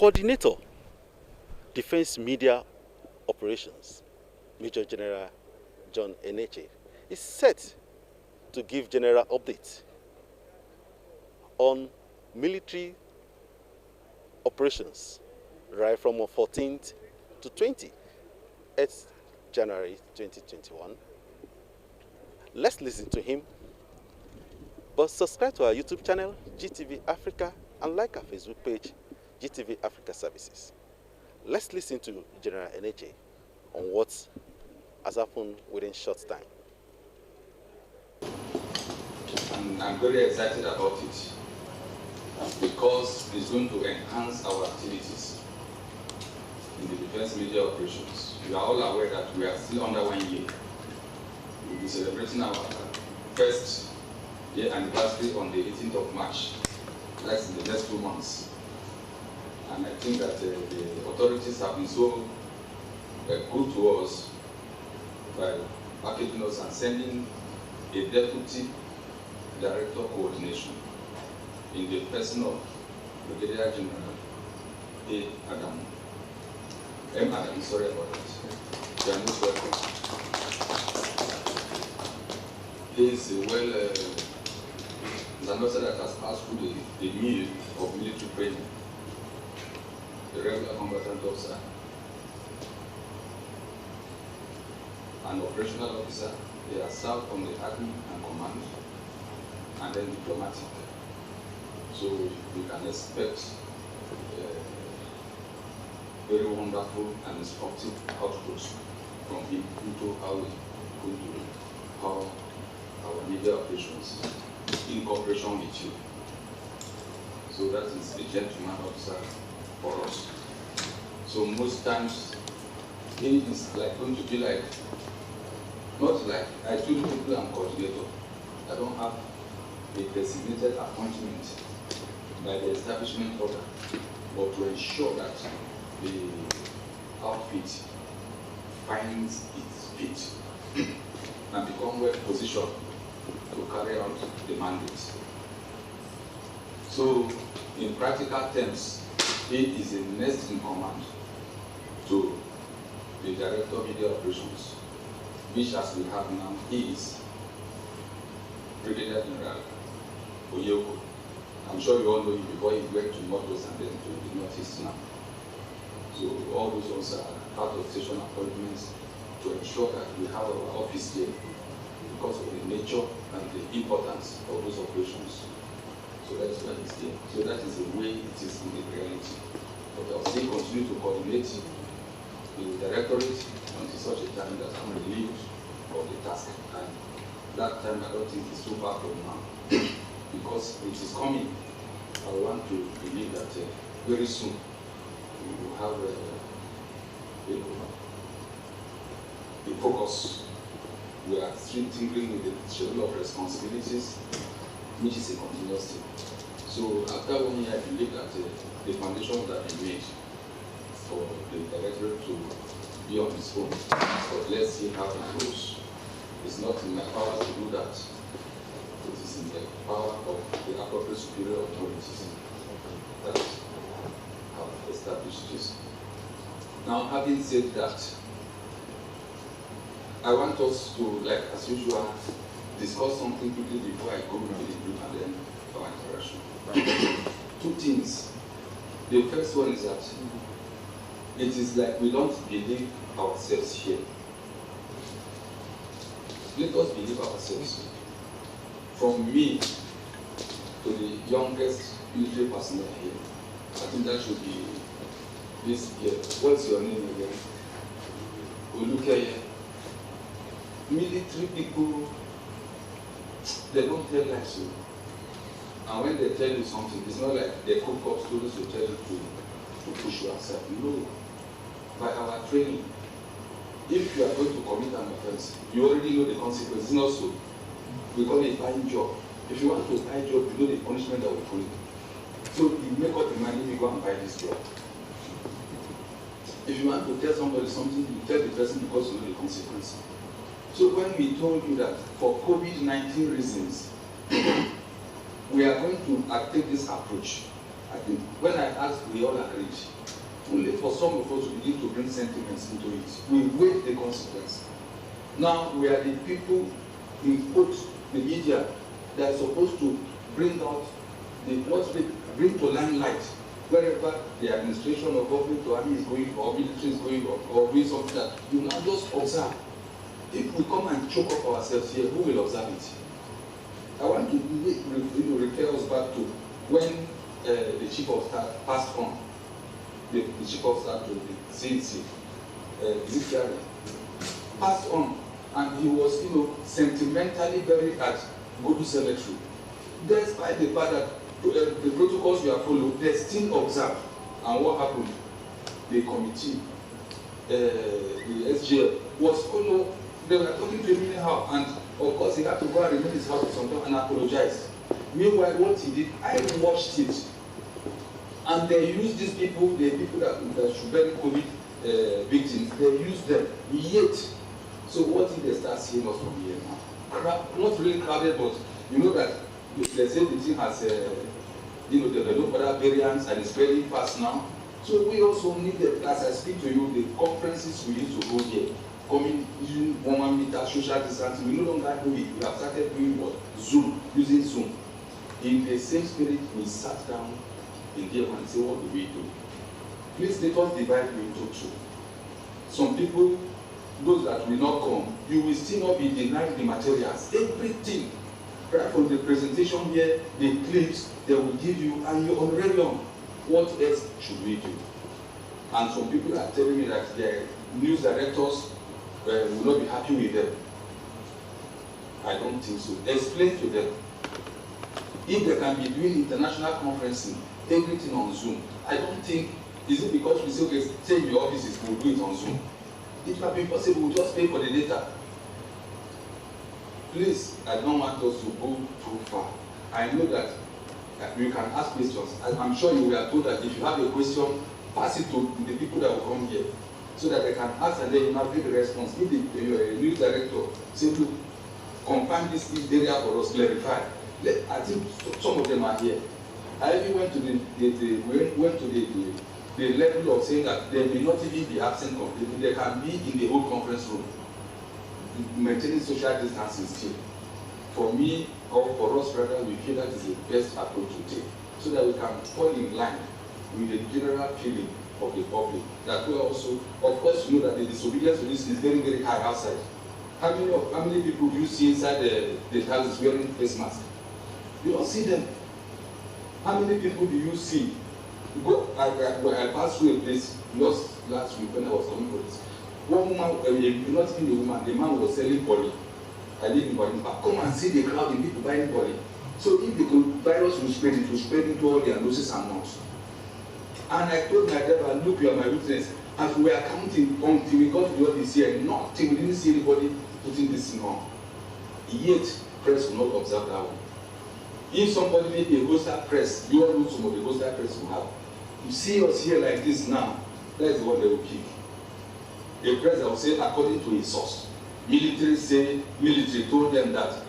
Coordinator, Defense Media Operations, Major General John Enenche, is set to give general updates on military operations right from 14th to 20th January 2021. Let's listen to him. But subscribe to our YouTube channel, GTV Africa, and like our Facebook page, GTV Africa Services. Let's listen to General Enenche on what has happened within short time. And I'm very excited about it because it's going to enhance our activities in the defense media operations. You are all aware that we are still under 1 year. We'll be celebrating our first year anniversary on the 18th of March. That's in the next 2 months. And I think that the authorities have been so good to us by packaging us and sending a deputy director coordination in the person of Brigadier General A. Adam. M. Adam, sorry about that. You are most welcome. He is an officer that has passed through the meal of military training, the regular combatant officer, an operational officer. He has served on the Army and Command, and then diplomatic. So we can expect very wonderful and instructive outputs from him into how we go to how our media operations in cooperation with you. So that is a gentleman officer for us. So most times he is like going to be like, not like I told people I'm coordinator. I don't have a designated appointment by the establishment order, but to ensure that the outfit finds its fit and become well positioned to carry out the mandate. So, in practical terms, he is the next in command to the Director of Media Operations, which as we have now, he is Brigadier General Oyeko. I'm sure you all know him before he went to Northwest and then to the Northeast now. So all those ones are part of station appointments to ensure that we have our office here because of the nature and the importance of those operations. So that's why it's there. So that is the way it is in the reality. But I'll still continue to coordinate the directorate until such a time that I'm relieved of the task. And that time I don't think it's too far from now. Because it is coming. I want to believe that very soon we will have the focus. We are still tinkering with the schedule of responsibilities, which is a continuous thing. So after 1 year, I believe that the foundation that we made for the directorate to be on its own. But let's see how it goes. It's not in my power to do that. It is in the power of the appropriate superior authorities that have established this. Now, having said that, I want us to, like as usual, discuss something quickly before I go into the group and then our interaction. 2 things. The first one is that it is like we don't believe ourselves here. Let us believe ourselves. From me to the youngest military personnel here, I think that should be this year. What's your name again? Olukeye. Military people, they don't tell lies. And when they tell you something, it's not like they cook up stories to tell you to push you aside. No. By our training, if you are going to commit an offense, you already know the consequences. Not so. We call it buying job. If you want to buy a job, you know the punishment that will follow. So you make up the money, you go and buy this job. If you want to tell somebody something, you tell the person because you know the consequence. So when we told you that for COVID-19 reasons, we are going to take this approach, I think when I asked, we all agreed. Only for some of us to begin to bring sentiments into it. We weigh the consequence. Now we are the people, in quote, the media, that are supposed to bring out bring to limelight wherever the administration of government or army is going or military is going or doing something that you now just observe. If we come and choke up ourselves here, who will observe it? I want to refer us back to when the chief of staff passed on, the chief of staff to the CNC, Zikiari, passed on, and he was, sentimentally buried at Godu Cemetery. Despite the fact that the protocols we have followed, they still observed. And what happened? The committee, the SGL, was they were talking to him anyhow, and of course he had to go and remain in his house for some time and apologize. Meanwhile, what he did, I watched it, and they used these people, the people that should bury COVID victims, they used them. Yet, so what did they start seeing us from here now? Not really crowded, but you know that they say the thing has, developed other variants and it's spreading fast now. So we also need, as I speak to you, the conferences we used to go here, coming using 1 meter social distancing. We no longer do it. We have started doing what? Zoom, using Zoom. In the same spirit, we sat down in there and say, what do we do? Please let us divide into two. Some people, those that will not come, you will still not be denied the materials. Everything, right from the presentation here, the clips they will give you, and you're already on. What else should we do? And some people are telling me that their news directors will not be happy with them. I don't think so. Explain to them. If they can be doing international conferencing, everything on Zoom, I don't think, is it because we say, okay, stay in your offices, we'll do it on Zoom. It might be possible, we'll just pay for the data. Please, I don't want us to go too far. I know that you can ask questions. I'm sure you were told that if you have a question, pass it to the people that will come here, so that they can ask and then you have the response. If you're a news director, say to confirm this area for us, clarify. I think some of them are here. I even went to the level of saying that they may not even be absent completely. They can be in the whole conference room, maintaining social distancing still. For me, or for us rather, we feel that is the best approach to take, so that we can fall in line with the general feeling of the public. That we also, of course, you know that the disobedience to this is very, very high outside. How many people do you see inside the houses wearing face masks? You don't see them. How many people do you see? I passed through a place just last week when I was coming for this. One woman, not even the woman, the man was selling body. I live in body. But come and see the crowd, the people buying body. So if the virus will spread, it will spread into all their noses and mouths. And I told my driver, look, you are my witness. As we were counting until we got to the office here, nothing, we didn't see anybody putting this thing on. Yet, press will not observe that one. If somebody made a ghoster press, you all know some of the ghoster press will have. You see us here like this now, that is what they will pick. A press that will say, according to a source. Military told them that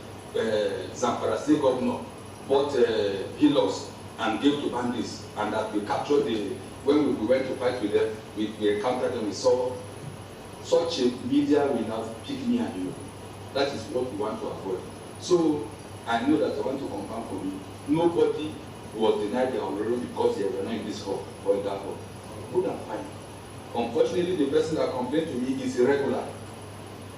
Zamfara State Governor bought hillocks and gave to bandits, and that we captured when we went to fight with them, we encountered them, we saw such a media will now pick me and you. That is what we want to avoid. So I know that I want to confirm for you, nobody was denied their honorary because they were not in this hall or in that hall. Good and fine. Unfortunately, the person that complained to me is irregular.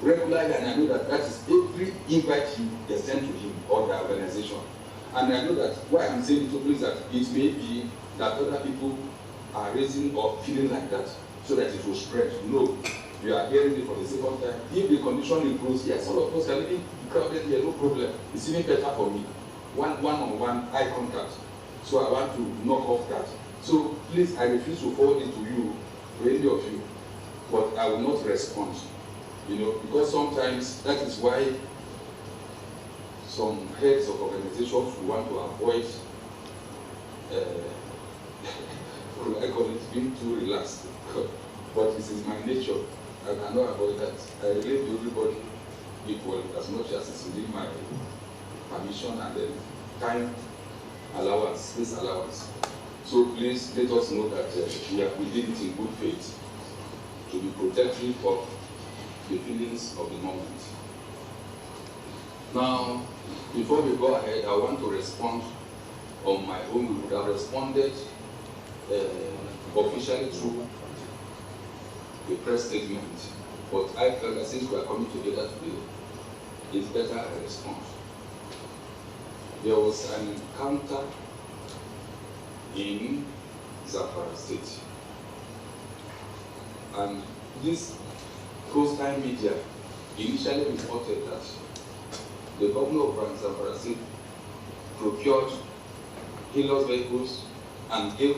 Regularly, and I know that is every invite they send to him or the organization. And I know that why I'm saying it to is that it may be that other people are raising or feeling like that so that it will spread. No, you are hearing it for the second time. If the condition improves, yes, all of us are living crowded here, no problem. It's even better for me. One-on-one eye contact. So I want to knock off that. So please, I refuse to forward it to you, to any of you, but I will not respond. Because sometimes that is why some heads of organizations want to avoid, I call it being too relaxed. But this is my nature. I cannot avoid that. I relate to everybody equally as much as it's within my permission and then time allowance, space allowance. So please let us know that we did it in good faith to be protective of the feelings of the moment. Now, before we go ahead, I want to respond on my own. We would have responded officially through a press statement, but I felt that since we are coming together today, it's better I respond. There was an encounter in Zamfara State, and this coastline media initially reported that the governor of Zamfara State procured Helios vehicles and gave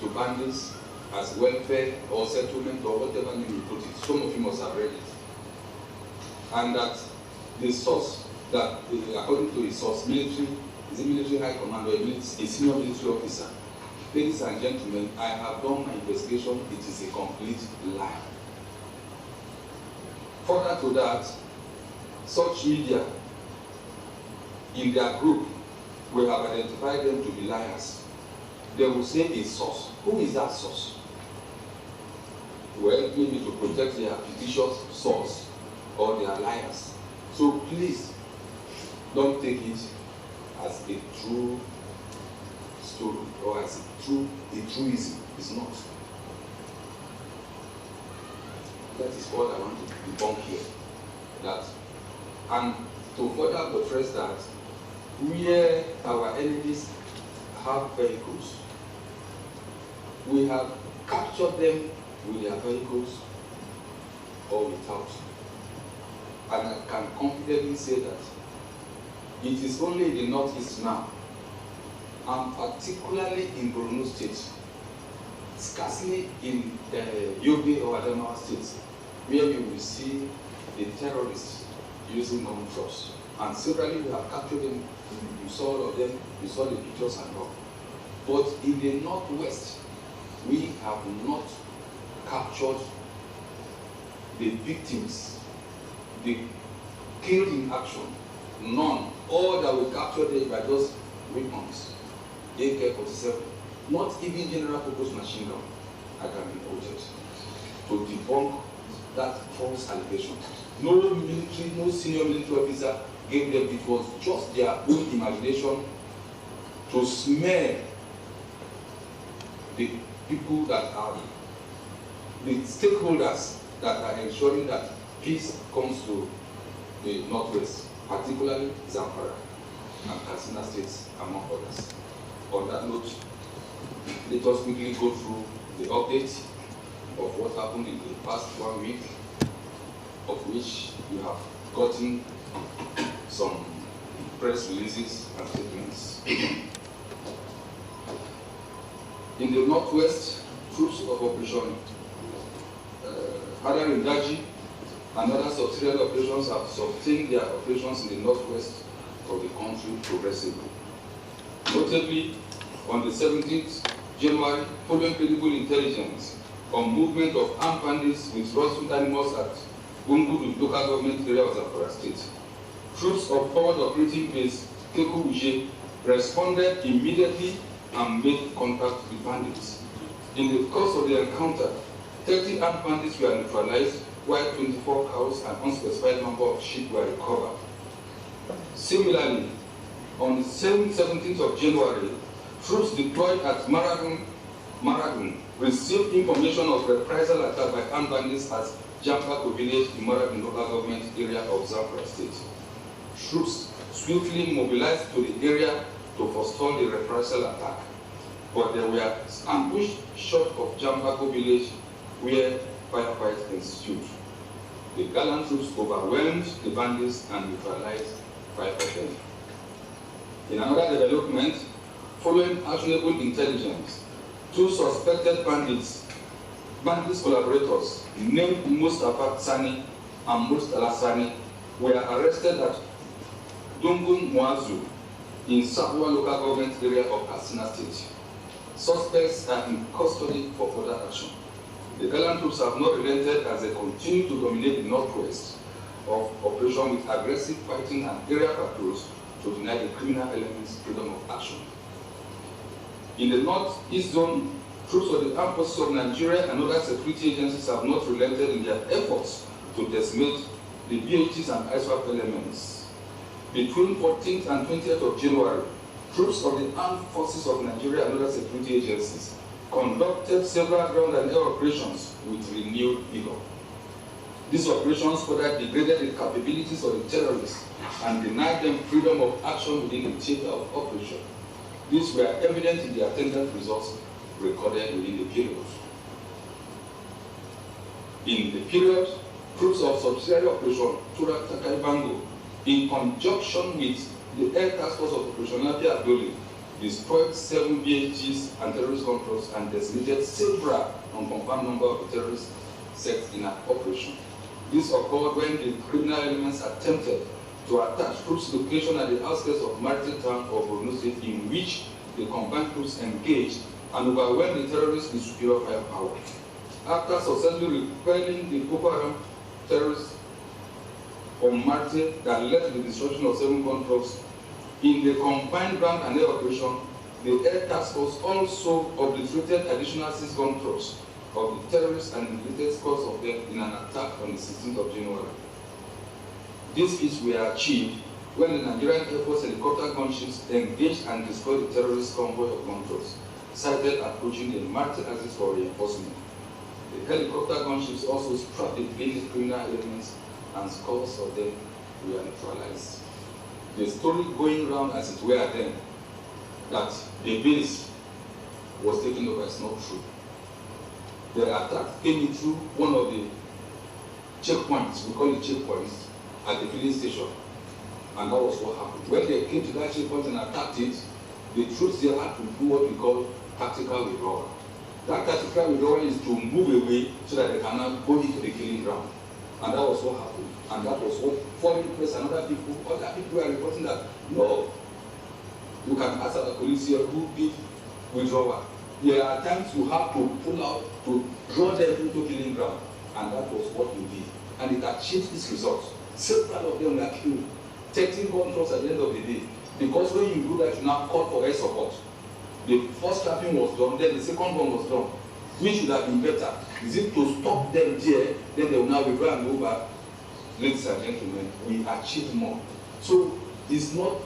to bandits as welfare or settlement or whatever name you put it. Some of you must have read it. And that the source, that according to his source, military high command or a senior military officer. Ladies and gentlemen, I have done my investigation. It is a complete lie. Further to that, such media in their group will have identified them to be liars. They will say a source. Who is that source? Well, maybe to protect their fictitious source or their liars. So please don't take it as a true story or as a truism. It's not. That is what I want to debunk here. That, and to further buttress that, where our enemies have vehicles, we have captured them with their vehicles or without. And I can confidently say that it is only in the northeast now, and particularly in Borno State, scarcely in Yobe or Adamawa states, where you will see the terrorists using gun trucks. And severally we have captured them. You saw all of them, you saw the pictures and all. But in the northwest, we have not captured the victims, the killed in action. None. All that we captured there by just weapons, AK-47, not even general purpose machine gun, I can be quoted, to debunk that false allegation. No military, no senior military officer gave them. It was just their own imagination to smear the people that are the stakeholders that are ensuring that peace comes to the northwest, particularly Zamfara and Katsina states, among others. On that note, let us quickly go through the update of what happened in the past 1 week, of which you have gotten some press releases and statements. In the northwest, troops of Operation Hadar Daji and other subsidiary operations have sustained their operations in the northwest of the country progressively. Notably, on the 17th January, following credible intelligence on movement of armed bandits with rough animals at Bungudu local government area of Zamfara State, troops of forward operating base Keku Uje responded immediately and made contact with bandits. In the course of the encounter, 30 armed bandits were neutralized, while 24 cows and unspecified number of sheep were recovered. Similarly, on the 17th of January, troops deployed at Maradun received information of reprisal attack by armed bandits at Jampako village in Maradun local government area of Zamfara State. Troops swiftly mobilized to the area to forestall the reprisal attack, but they were ambushed short of Jampako village where firefights ensued. The gallant troops overwhelmed the bandits and neutralized 5 of them. In another development, following actionable intelligence, 2 suspected bandits collaborators named Mustafa Sani and Murtala Sani were arrested at Dungun Muazu in Sabwa local government area of Katsina State. Suspects are in custody for further action. The gallant troops have not relented as they continue to dominate the northwest of operation with aggressive fighting and area patrols to deny the criminal elements freedom of action. In the Northeast Zone, troops of the Armed Forces of Nigeria and other security agencies have not relented in their efforts to decimate the BHTs and ISWAP elements. Between 14th and 20th of January, troops of the Armed Forces of Nigeria and other security agencies conducted several ground and air operations with renewed vigor. These operations further degraded the capabilities of the terrorists and denied them freedom of action within the theater of operation. These were evident in the attendant results recorded within the period. In the period, troops of subsidiary operation Tura Takai Bango, in conjunction with the Air Task Force of Operation Lapia Adole, destroyed 7 BHGs and terrorist controls and decimated several unconfirmed number of terrorists set in an operation. This occurred when the criminal elements attempted to attack troops location at the outskirts of Martin Town of Borno State, in which the combined troops engaged and overwhelmed the terrorists with superior firepower. After successfully repelling the Boko Haram terrorists on Martin that led to the destruction of 7 gun trucks, in the combined ground and air operation, the Air Task Force also obliterated additional 6 gun trucks of the terrorists and inflicted scores of them in an attack on the 16th of January. These feats were achieved when the Nigerian Air Force helicopter gunships engaged and destroyed the terrorist convoy of gun trucks, sighted approaching the Martin axis for reinforcement. The helicopter gunships also struck the basic criminal elements and scores of them were neutralized. The story going around as it were then, that the base was taken over, is not true. The attack came into one of the checkpoints, we call it checkpoints, at the filling station. And that was what happened. When they came to that checkpoint and attacked it, the troops there had to do what we call tactical withdrawal. That tactical withdrawal is to move away so that they cannot go into the killing ground. And that was what happened. And that was what foreign press and other people were reporting that, no, you can ask the police here who did withdrawal. There are times you have to pull out to draw them into killing ground. And that was what we did. And it achieved its results. Several of them were killed. 13 controls at the end of the day. Because when you do that, you now call for air support. The first trapping was done, then the second one was done. Which would have been better? Is it to stop them there, then they will now withdraw and go back? Ladies and gentlemen, we achieved more. So it's not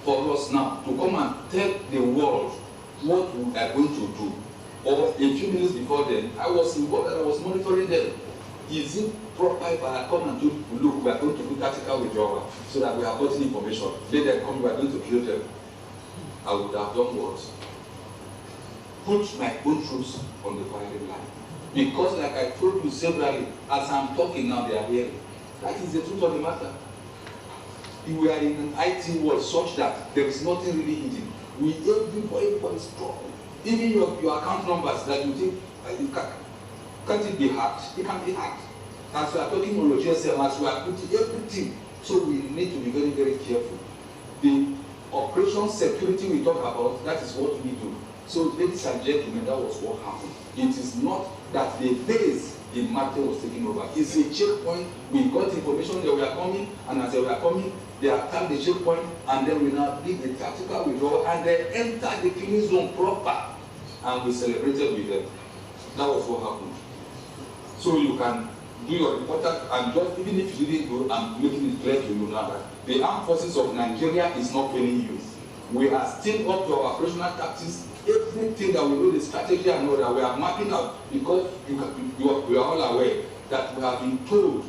for us now to come and tell the world what we are going to do. Or a few minutes before then, I was involved and I was monitoring them. Is it proper if I come and do, look, we are going to do tactical withdrawal so that we have gotten information. Then they come, we are going to kill them. I would have done what? Put my own troops on the firing line. Because like I told you severally, as I'm talking now, they are hearing. That is the truth of the matter. We are in an IT world such that there is nothing really hidden. Everybody is strong. Even your account numbers that you think, can't it be hacked? It can be hacked. As we are talking on the GSM, as we are putting everything, so we need to be very, very careful. The operation security we talk about, that is what we do. So, ladies and gentlemen, that was what happened. It is not that the base in Martin was taken over. It's a checkpoint. We got information that we are coming, and as they were coming, they attacked the checkpoint, and then we now did the tactical withdrawal, and they entered the killing zone proper, and we celebrated with them. That was what happened. So you can do your important, and just even if you didn't do, I'm making it clear to you now that the armed forces of Nigeria is not failing you. We are still up to our operational tactics. Everything that we know, the strategy and all that we are mapping out, because we are all aware that we have been told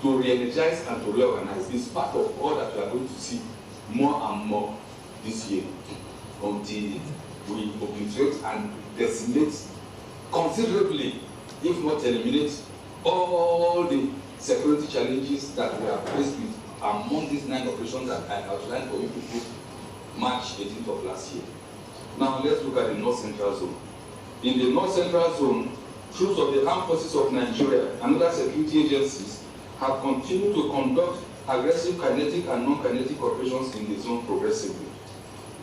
to re-energize and to reorganize. It's part of all that we are going to see more and more this year until we obliterate and decimate considerably, if not eliminate, all the security challenges that we are faced with among these 9 operations that I outlined for you people March 18th of last year. Now let's look at the North Central Zone. In the North Central Zone, troops of the Armed Forces of Nigeria and other security agencies have continued to conduct aggressive kinetic and non-kinetic operations in the zone progressively.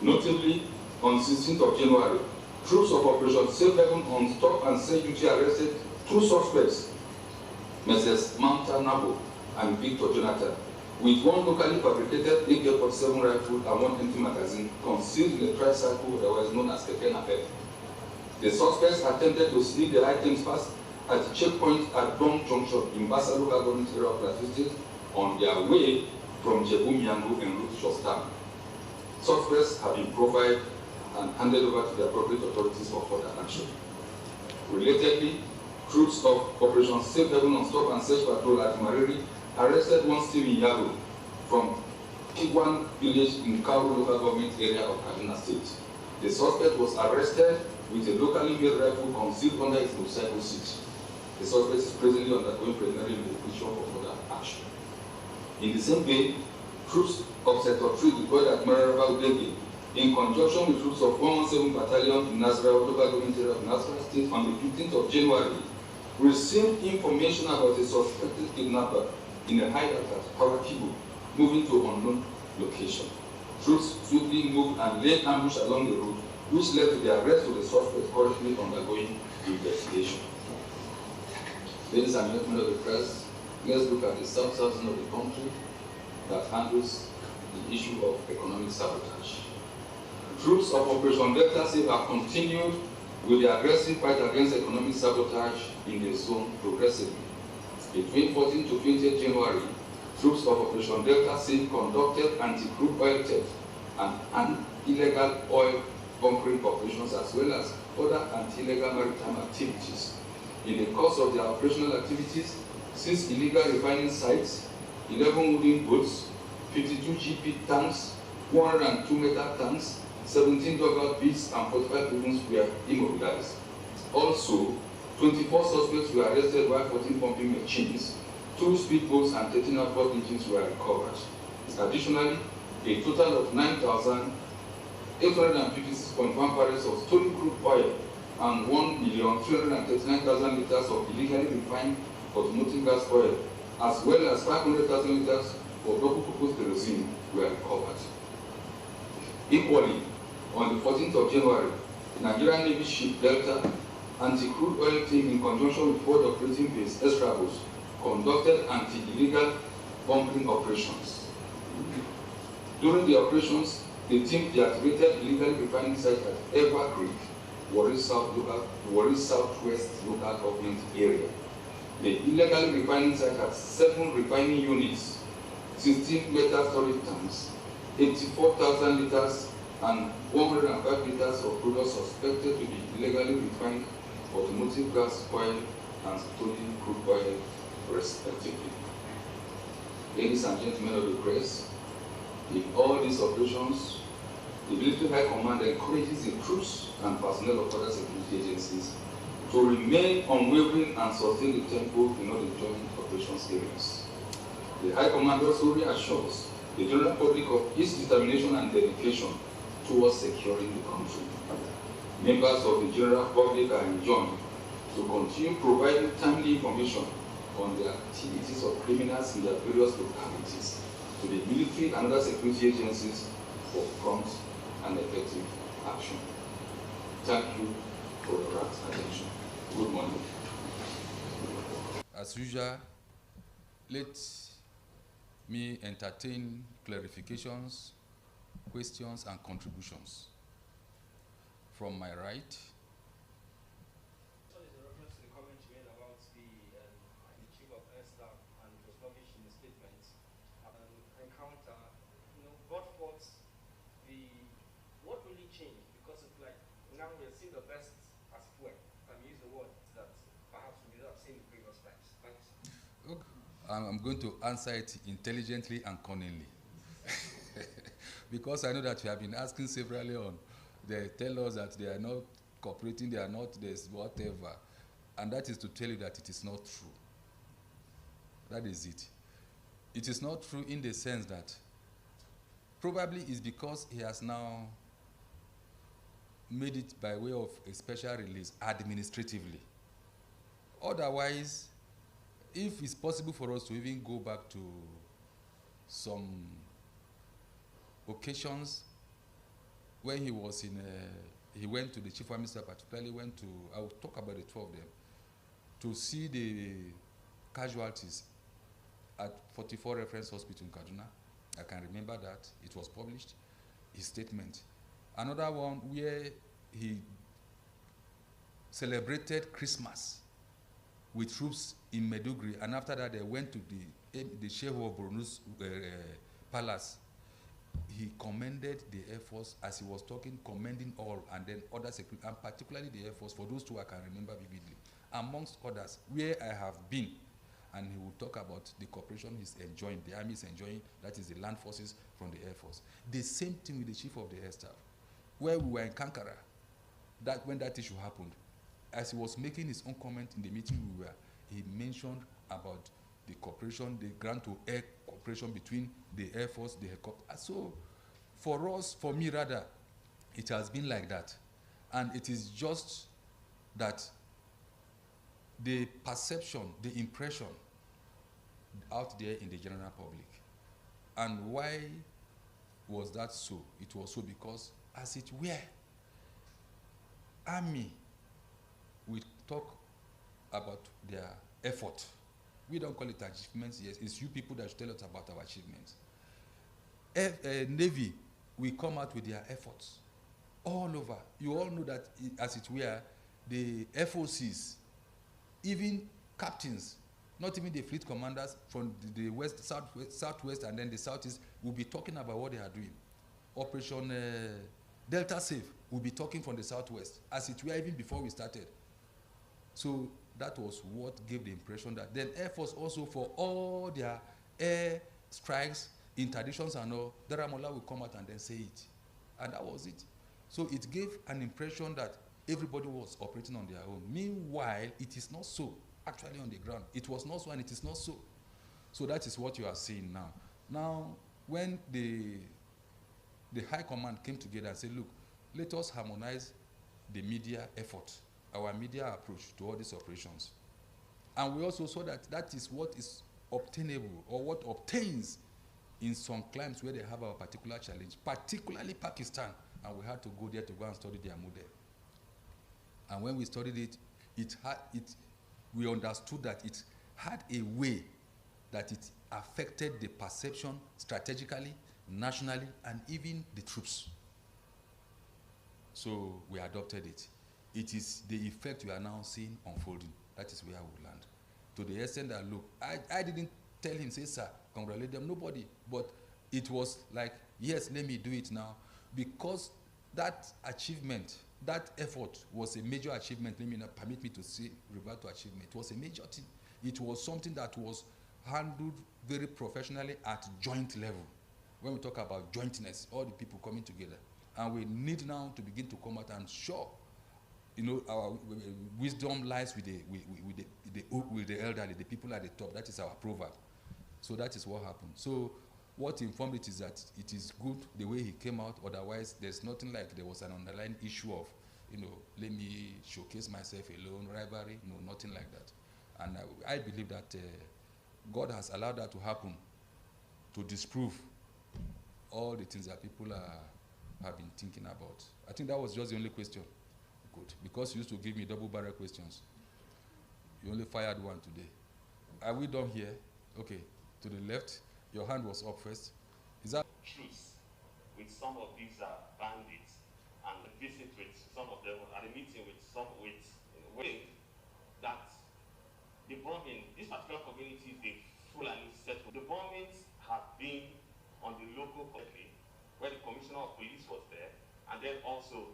Notably, on 16th of January, troops of Operation Safe Haven on stop and send duty arrested 2 suspects, Messrs. Manta Nabo and Victor Jonathan, with one locally fabricated AK-47 rifle and one empty magazine concealed in a tricycle that was known as Keke Napep. The suspects attempted to sneak the items past at the checkpoint at Dong Junction in Basa local government area of Plateau State on their way from Jebu Miangu and route Shostam. Suspects have been profiled and handed over to the appropriate authorities for further action. Relatedly, troops of Operation Safe Haven on Stop and Search Patrol at Mariri arrested one Stephen Yago from Kigwan village in Kauru local government area of Kaduna State. The suspect was arrested with a locally made rifle concealed under his motorcycle seat. The suspect is presently undergoing preliminary investigation for further action. In the same vein, troops of Sector 3 deployed at Mararaba Udege in conjunction with troops of 117 Battalion in Nasarawa local government area of Nasarawa State on the 15th of January received information about a suspected kidnapper in a hideout at Parakibu, moving to an unknown location. Troops swiftly moved and laid ambush along the route, which led to the arrest of the suspect currently undergoing investigation. Ladies and gentlemen of the press, let's look at the south of the country that handles the issue of economic sabotage. Troops of Operation Delta Safe have continued with the aggressive fight against economic sabotage in the zone progressively. Between 14 to 20 January, troops of Operation Delta Safe conducted anti-crude oil theft and illegal oil bunkering operations as well as other anti-illegal maritime activities. In the course of their operational activities, 6 illegal refining sites, 11 wooden boats, 52 GP tanks, 102 metal tanks, 17 dugout pits, and 45 buildings were immobilized. Also, 24 suspects were arrested while 14 pumping machines, 2 speedboats, and 13 outboard engines were recovered. Additionally, a total of 9,856.1 barrels of stolen crude oil and 1,339,000 liters of illegally refined automotive gas oil, as well as 500,000 liters of double-purpose kerosene were recovered. Equally, on the 14th of January, Nigerian Navy ship Delta anti-crude oil team in conjunction with Port Operating Base Estrabos conducted anti-illegal bunkering operations. During the operations, the team deactivated illegal refining sites at Eva Creek, Warri Southwest local government area. The illegal refining site had 7 refining units, 16 metal storage tanks, 84,000 liters, and 105 liters of products suspected to be illegally refined automotive gas oil and stolen crude oil, respectively. Ladies and gentlemen of the press, in all these operations, the Military High Command encourages the troops and personnel of other security agencies to remain unwavering and sustain the tempo in all the joint operations areas. The High Command also reassures the general public of its determination and dedication towards securing the country. Members of the general public are enjoined to continue providing timely information on the activities of criminals in their various localities to the military and other security agencies for prompt and effective action. Thank you for your rapt attention. Good morning. As usual, let me entertain clarifications, questions, and contributions. From my right. What is the reference to the comment you made about the chief of air staff and it was published in the statement encounter, brought forth what really changed? Because it's like now we're seeing the best as fuel. Can you use the word that perhaps we did not have seen in previous times? Thanks. Okay. I'm going to answer it intelligently and cunningly. Because I know that you have been asking severally on. They tell us that they are not cooperating, they are not this, whatever. And that is to tell you that it is not true. That is it. It is not true in the sense that probably it's because he has now made it by way of a special release administratively. Otherwise, if it's possible for us to even go back to some occasions when he was in, he went to the chief of minister, particularly went to, I will talk about the 2 of them, to see the casualties at 44 Reference Hospital in Kaduna. I can remember that. It was published, his statement. Another one where he celebrated Christmas with troops in Maiduguri, and after that they went to the Sheikh of Borno's palace. He commended the Air Force as he was talking, commending all, and then other security, and particularly the Air Force, for those two I can remember vividly, amongst others, where I have been. And he will talk about the cooperation he's enjoying, the army is enjoying, that is the land forces from the Air Force. The same thing with the Chief of the Air Staff, where we were in Kankara, that when that issue happened, as he was making his own comment in the meeting we were, he mentioned about the cooperation, the ground-to-air cooperation between the Air Force, the helicopter. So for us, for me rather, it has been like that. And it is just that the perception, the impression out there in the general public. And why was that so? It was so because, as it were, army, we talk about their effort. We don't call it achievements, yes, it's you people that should tell us about our achievements. Navy, we come out with their efforts all over. You all know that, as it were, the FOCs, even captains, not even the fleet commanders from the west, southwest, and then the southeast, will be talking about what they are doing. Operation Delta Safe will be talking from the southwest, as it were, even before we started. So that was what gave the impression that then Air Force also, for all their air strikes, interdictions and all, Daramola will come out and then say it. And that was it. So it gave an impression that everybody was operating on their own. Meanwhile, it is not so, actually on the ground. It was not so and it is not so. So that is what you are seeing now. Now, when the High Command came together and said, look, let us harmonize the media effort, our media approach to all these operations. And we also saw that that is what is obtainable, or what obtains in some climes where they have a particular challenge, particularly Pakistan, and we had to go there to go and study their model. And when we studied it, we understood that it had a way that it affected the perception strategically, nationally, and even the troops. So we adopted it. It is the effect we are now seeing unfolding. That is where I would land. To the extent that, look, I didn't tell him, say, sir, congratulate them, nobody. But it was like, yes, let me do it now. Because that achievement, that effort was a major achievement. Let me not permit me to say, revert to achievement. It was a major thing. It was something that was handled very professionally at joint level. When we talk about jointness, all the people coming together. And we need now to begin to come out and show, you know, our wisdom lies with the elderly, the people at the top. That is our proverb. So that is what happened. So what informed it is that it is good the way he came out. Otherwise, there's nothing like there was an underlying issue of, you know, let me showcase myself alone, rivalry. No, nothing like that. And I believe that God has allowed that to happen to disprove all the things that people have been thinking about. I think that was just the only question. Good. Because you used to give me double-barrel questions. You only fired one today. Are we done here? Okay. To the left, your hand was up first. Is that truce with some of these bandits and visit with some of them at a meeting with that the bombing, these particular communities, they fully settled. The bombings have been on the local community where the commissioner of police was there, and then also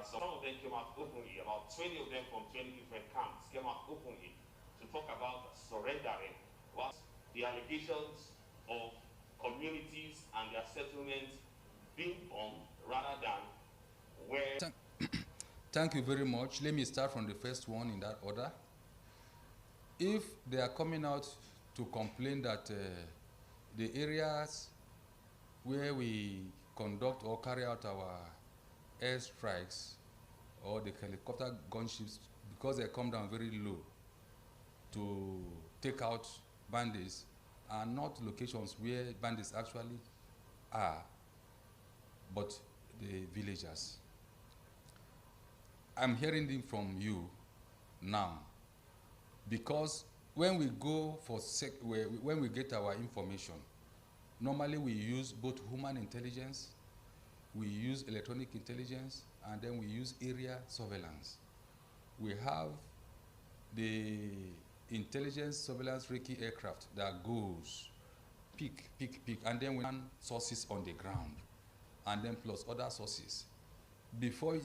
some of them came out openly, about 20 of them from 20 different camps came out openly to talk about surrendering what the allegations of communities and their settlements being bombed rather than where... Thank you very much. Let me start from the first one in that order. If they are coming out to complain that the areas where we conduct or carry out our airstrikes or the helicopter gunships, because they come down very low to take out bandits, are not locations where bandits actually are, but the villagers. I'm hearing it from you now, because when we go for when we get our information, normally we use both human intelligence, we use electronic intelligence, and then we use area surveillance. We have the intelligence surveillance Reiki aircraft that goes pick, and then we run sources on the ground, and then plus other sources. Before you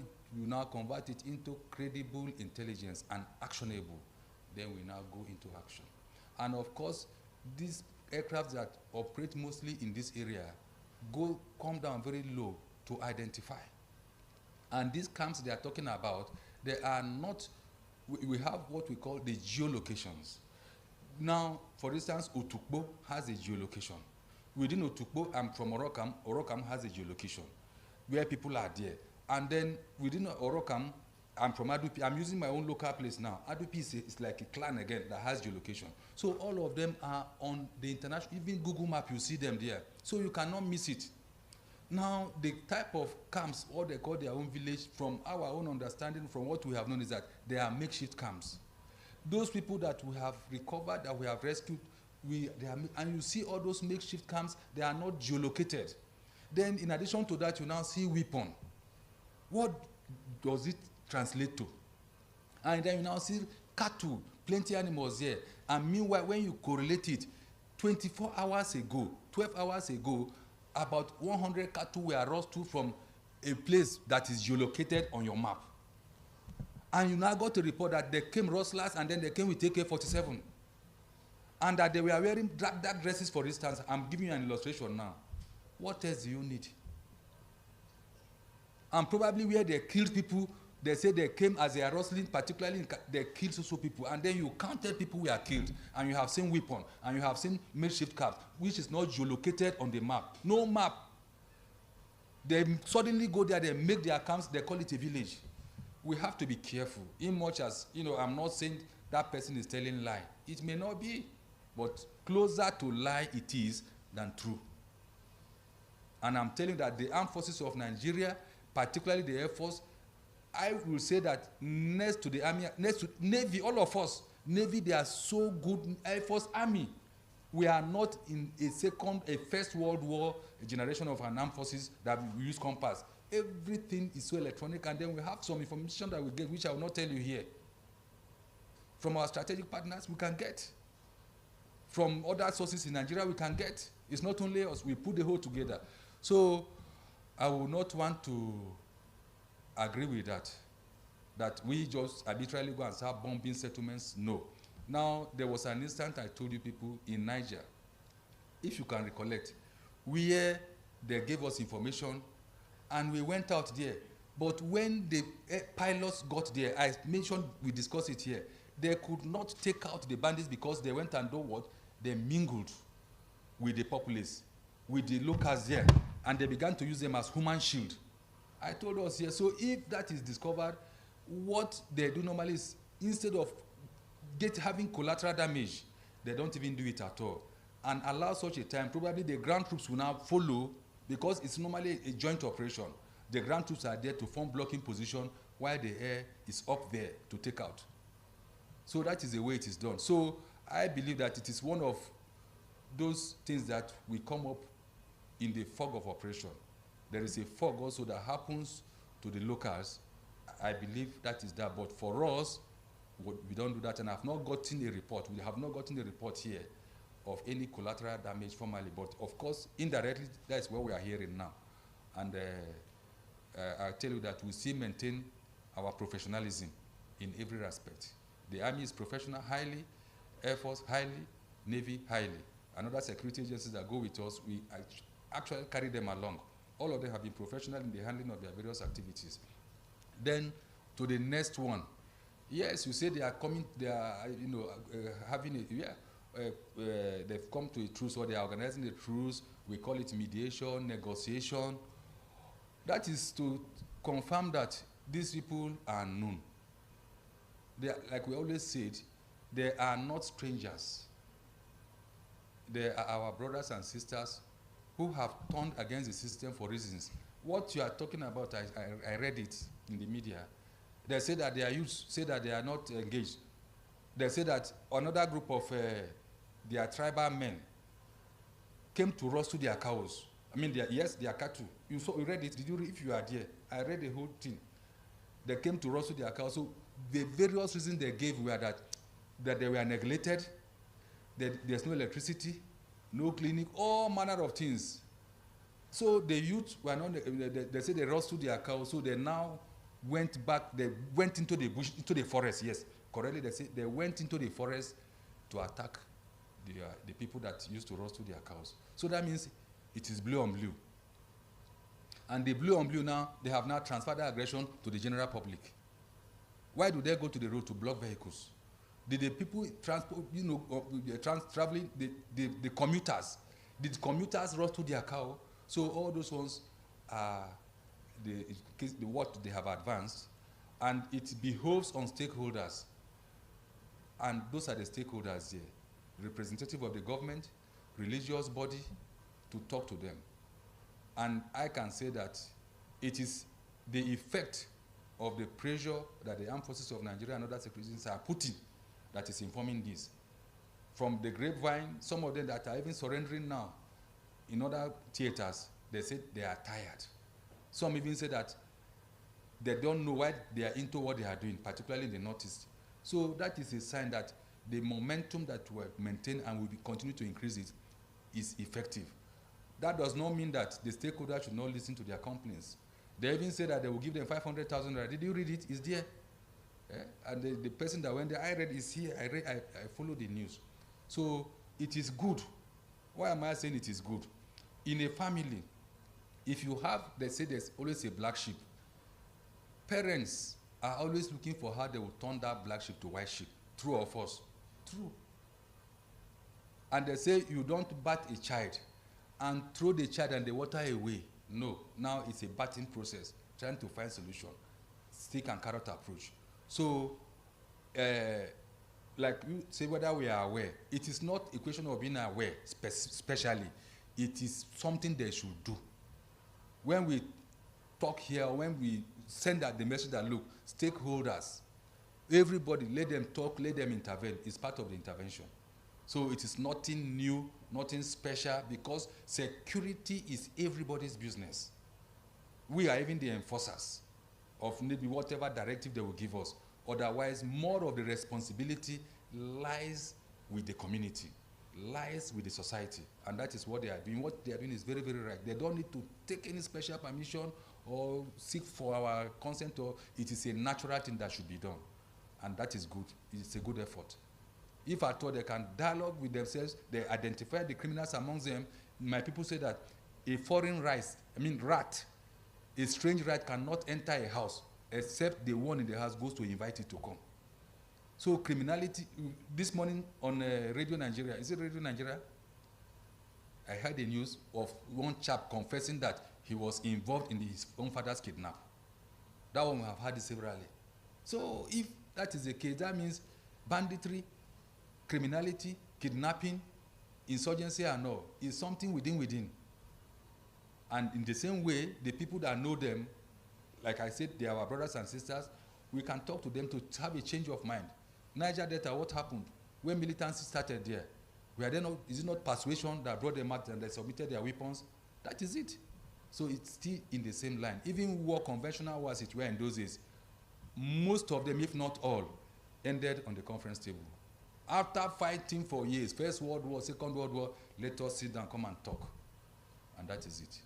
now convert it into credible intelligence and actionable, then we now go into action. And of course, these aircraft that operate mostly in this area come down very low to identify. And these camps they are talking about, they are not, we have what we call the geolocations. Now, for instance, Otukpo has a geolocation. Within Otukpo, I'm from Orokam, Orokam has a geolocation where people are there. And then within Orokam, I'm from Adupi. I'm using my own local place now. Adupi is like a clan again that has geolocation. So all of them are on the international, even Google Map, you see them there. So you cannot miss it. Now, the type of camps, what they call their own village, from our own understanding, from what we have known is that they are makeshift camps. Those people that we have recovered, that we have rescued, and you see all those makeshift camps, they are not geolocated. Then in addition to that, you now see weapon. What does it translate to? And then you now see cattle, plenty animals there. And meanwhile, when you correlate it, 24 hours ago, 12 hours ago, about 100 cattle were rustled from a place that is geolocated on your map. And you now got to report that they came rustlers and then they came with AK-47. And that they were wearing dark dresses, for instance. I'm giving you an illustration now. What else do you need? And probably where they killed people, they say they came as they are rustling, particularly they killed so people. And then you counted people who are killed. And you have seen weapon. And you have seen makeshift camp, which is not geolocated on the map. No map. They suddenly go there, they make their camps, they call it a village. We have to be careful. In much as, I'm not saying that person is telling lie. It may not be, but closer to lie it is than true. And I'm telling you that the armed forces of Nigeria, particularly the Air Force, I will say that next to the Army, next to Navy, all of us, Navy, they are so good. Air Force, Army, we are not in a First World War generation of an armed forces that we use compass. Everything is so electronic, and then we have some information that we get, which I will not tell you here. From our strategic partners, we can get. From other sources in Nigeria, we can get. It's not only us, we put the whole together. So I will not want to agree with that we just arbitrarily go and start bombing settlements. No. Now, there was an instance I told you people in Niger, if you can recollect, where they gave us information and we went out there. But when the pilots got there, I mentioned, we discussed it here, they could not take out the bandits because they went and did what? They mingled with the populace, with the locals there, and they began to use them as human shield. I told us here, so if that is discovered, what they do normally is, instead of having collateral damage, they don't even do it at all. And allow such a time, probably the ground troops will now follow, because it's normally a joint operation. The ground troops are there to form blocking position while the air is up there to take out. So that is the way it is done. So I believe that it is one of those things that we come up in the fog of operation. There is a fog also that happens to the locals. I believe that is that. But for us, we don't do that. And I've not gotten a report. We have not gotten a report here of any collateral damage formally. But of course, indirectly, that's what we are hearing now. And I tell you that we still maintain our professionalism in every aspect. The Army is professional, highly. Air Force, highly. Navy, highly. And other security agencies that go with us, we actually carry them along. All of them have been professional in the handling of their various activities. Then, to the next one. Yes, you say they are coming, they are, having a, they've come to a truce, or they are organizing a truce. We call it mediation, negotiation. That is to confirm that these people are known. They are, like we always said, they are not strangers. They are our brothers and sisters who have turned against the system for reasons. What you are talking about, I read it in the media. They say that they are youths, say that they are not engaged. they say that another group of their tribal men came to rustle their cows. I mean, their cattle. You read it? Did you read? If you are there, I read the whole thing. They came to rustle their cows. So the various reasons they gave were that they were neglected, that there's no electricity, no clinic, all manner of things. So the youth were not. They say they rustled their cows. So they now went back. They went into the bush, into the forest. Yes, correctly. They say they went into the forest to attack the people that used to rustle their cows. So that means it is blue on blue. And the blue on blue now, they have now transferred that aggression to the general public. Why do they go to the road to block vehicles? Did the people transport, traveling, the commuters, did commuters rustle their cow? So all those ones are what they have advanced, and it behoves on stakeholders. And those are the stakeholders here, representative of the government, religious body, to talk to them. And I can say that it is the effect of the pressure that the armed forces of Nigeria and other security agencies are putting that is informing this. From the grapevine, some of them that are even surrendering now in other theaters, they say they are tired. Some even say that they don't know why they are into what they are doing, particularly in the Northeast. So that is a sign that the momentum that we maintain and will continue to increase it is effective. That does not mean that the stakeholders should not listen to their complaints. They even say that they will give them 500,000 naira. Did you read it? It's there. And the person that went there, I read, is here. I follow the news. So it is good. Why am I saying it is good? In a family, if you have, they say there's always a black sheep. Parents are always looking for how they will turn that black sheep to white sheep. True or false? True. And they say you don't bat a child and throw the child and the water away. No. Now it's a batting process, trying to find solution. Stick and carrot approach. So, like you say, whether we are aware, it is not a question of being aware, specially. It is something they should do. When we talk here, when we send out the message that, look, stakeholders, everybody, let them talk, let them intervene, is part of the intervention. So it is nothing new, nothing special, because security is everybody's business. We are even the enforcers of maybe whatever directive they will give us. Otherwise, more of the responsibility lies with the community, lies with the society, and that is what they are doing. What they are doing is very, very right. They don't need to take any special permission or seek for our consent, or it is a natural thing that should be done, and that is good. It's a good effort. If at all they can dialogue with themselves, they identify the criminals amongst them. My people say that a foreign rat, a strange rat cannot enter a house except the one in the house goes to invite it to come. So criminality, this morning on Radio Nigeria, is it Radio Nigeria? I heard the news of one chap confessing that he was involved in his own father's kidnap. That one we have heard it severally. So if that is the case, that means banditry, criminality, kidnapping, insurgency and all is something within. And in the same way, the people that know them, like I said, they are our brothers and sisters, we can talk to them to have a change of mind. Niger Delta, what happened? When militancy started there, is it not persuasion that brought them out and they submitted their weapons? That is it. So it's still in the same line. Even war, conventional wars it were in those days, most of them, if not all, ended on the conference table. After fighting for years, First World War, Second World War, let us sit down, come and talk. And that is it.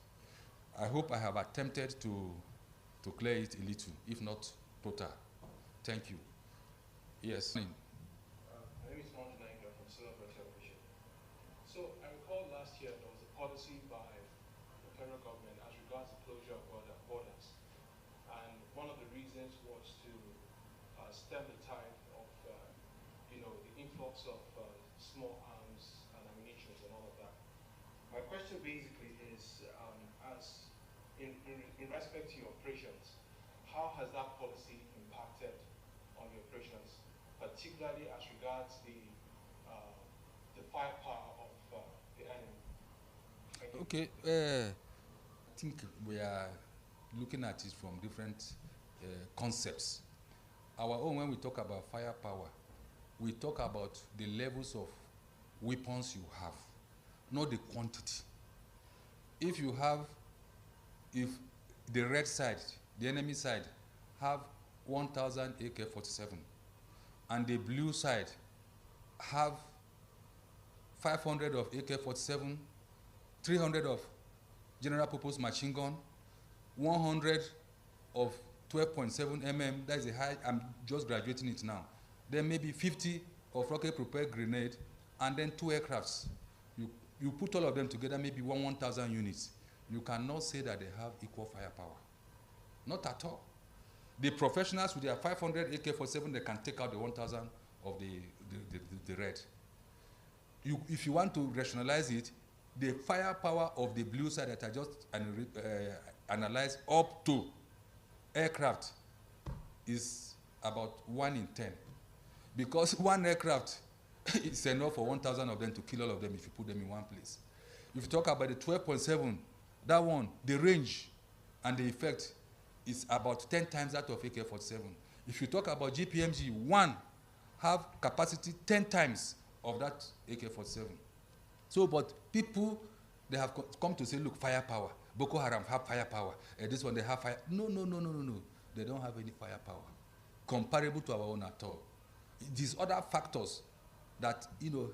I hope I have attempted to clear it a little, if not total. Thank you. Yes. My name is Mohammed Nainga from Silver Television. So I recall last year there was a policy by the federal government as regards the closure of borders. And one of the reasons was to stem the tide of the influx of small arms and ammunition and all of that. My question basically is, as in respect to your operations, how has that policy impacted on your operations, particularly as regards the firepower of the enemy? Okay, I think we are looking at it from different concepts. Our own, when we talk about firepower, we talk about the levels of weapons you have, not the quantity. If you have, if the red side, the enemy side, have 1,000 AK-47, and the blue side have 500 of AK-47, 300 of general purpose machine gun, 100 of 12.7 mm, that is a high, I'm just graduating it now. Then maybe 50 of rocket propelled grenade, and then 2 aircrafts. You put all of them together, maybe 1,000 units. You cannot say that they have equal firepower. Not at all. The professionals with their 500 AK-47, they can take out the 1,000 of the red. If you want to rationalize it, the firepower of the blue side that I just analyzed up to aircraft is about 1 in 10. Because 1 aircraft is enough for 1,000 of them to kill all of them if you put them in one place. If you talk about the 12.7, that one, the range and the effect is about 10 times that of AK-47. If you talk about GPMG, one have capacity 10 times of that AK-47. So, but people, they have come to say, look, firepower. Boko Haram have firepower. This one, they have fire. No. They don't have any firepower comparable to our own at all. These other factors that,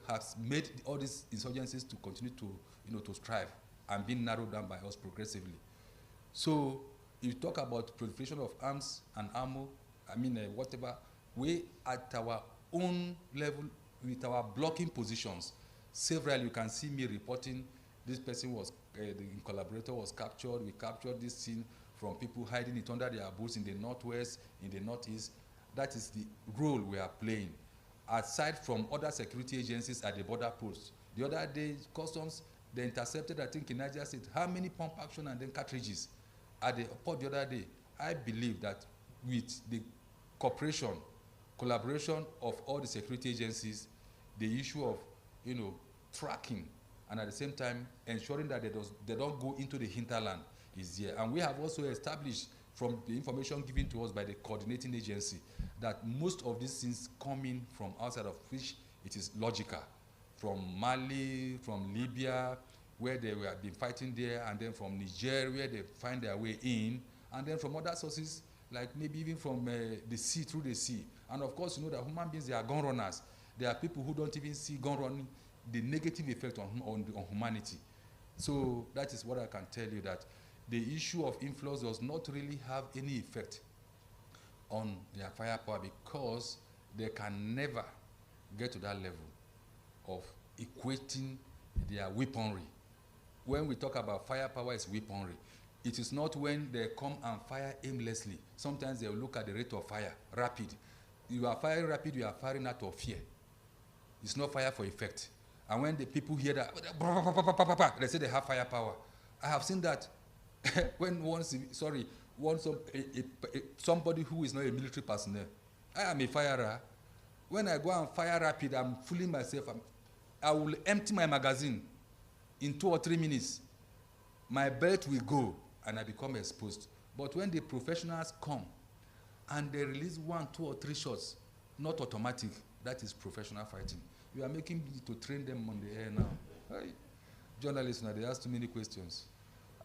has made all these insurgencies to continue to, to strive and being narrowed down by us progressively. So, if you talk about proliferation of arms and ammo, whatever, we at our own level, with our blocking positions, several, you can see me reporting, this person was, the collaborator was captured, we captured this scene from people hiding it under their boots in the northwest, in the northeast. That is the role we are playing. Aside from other security agencies at the border posts. The other day, customs, they intercepted, I think in Niger State, how many pump action and then cartridges at the port the other day. I believe that with the cooperation, collaboration of all the security agencies, the issue of, tracking, and at the same time ensuring that they don't go into the hinterland is there. And we have also established from the information given to us by the coordinating agency that most of these things coming from outside of which it is logical. From Mali, from Libya, where they have been fighting there, and then from Niger, where they find their way in, and then from other sources, like maybe even from the sea, through the sea. And of course, you know that human beings, they are gun runners. There are people who don't even see gun running, the negative effect on humanity. So that is what I can tell you, that the issue of influx does not really have any effect on their firepower, because they can never get to that level of equating their weaponry. When we talk about firepower, it's weaponry. It is not when they come and fire aimlessly. Sometimes they will look at the rate of fire, rapid. You are firing rapid, you are firing out of fear. It's not fire for effect. And when the people hear that, they say they have firepower. I have seen that when somebody who is not a military personnel, I am a firer. When I go and fire rapid, I'm fooling myself. I will empty my magazine in 2 or 3 minutes. My belt will go and I become exposed. But when the professionals come and they release 1, 2, or 3 shots, not automatic, that is professional fighting. You are making me to train them on the air now. Hey, journalists now, they ask too many questions.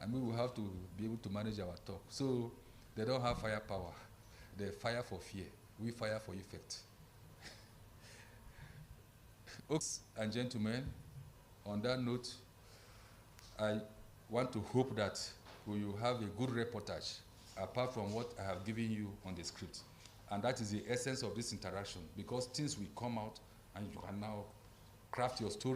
And we will have to be able to manage our talk. So they don't have firepower. They fire for fear. We fire for effect. Folks and gentlemen, on that note, I want to hope that we will have a good reportage apart from what I have given you on the script. And that is the essence of this interaction, because things will come out and you can now craft your story.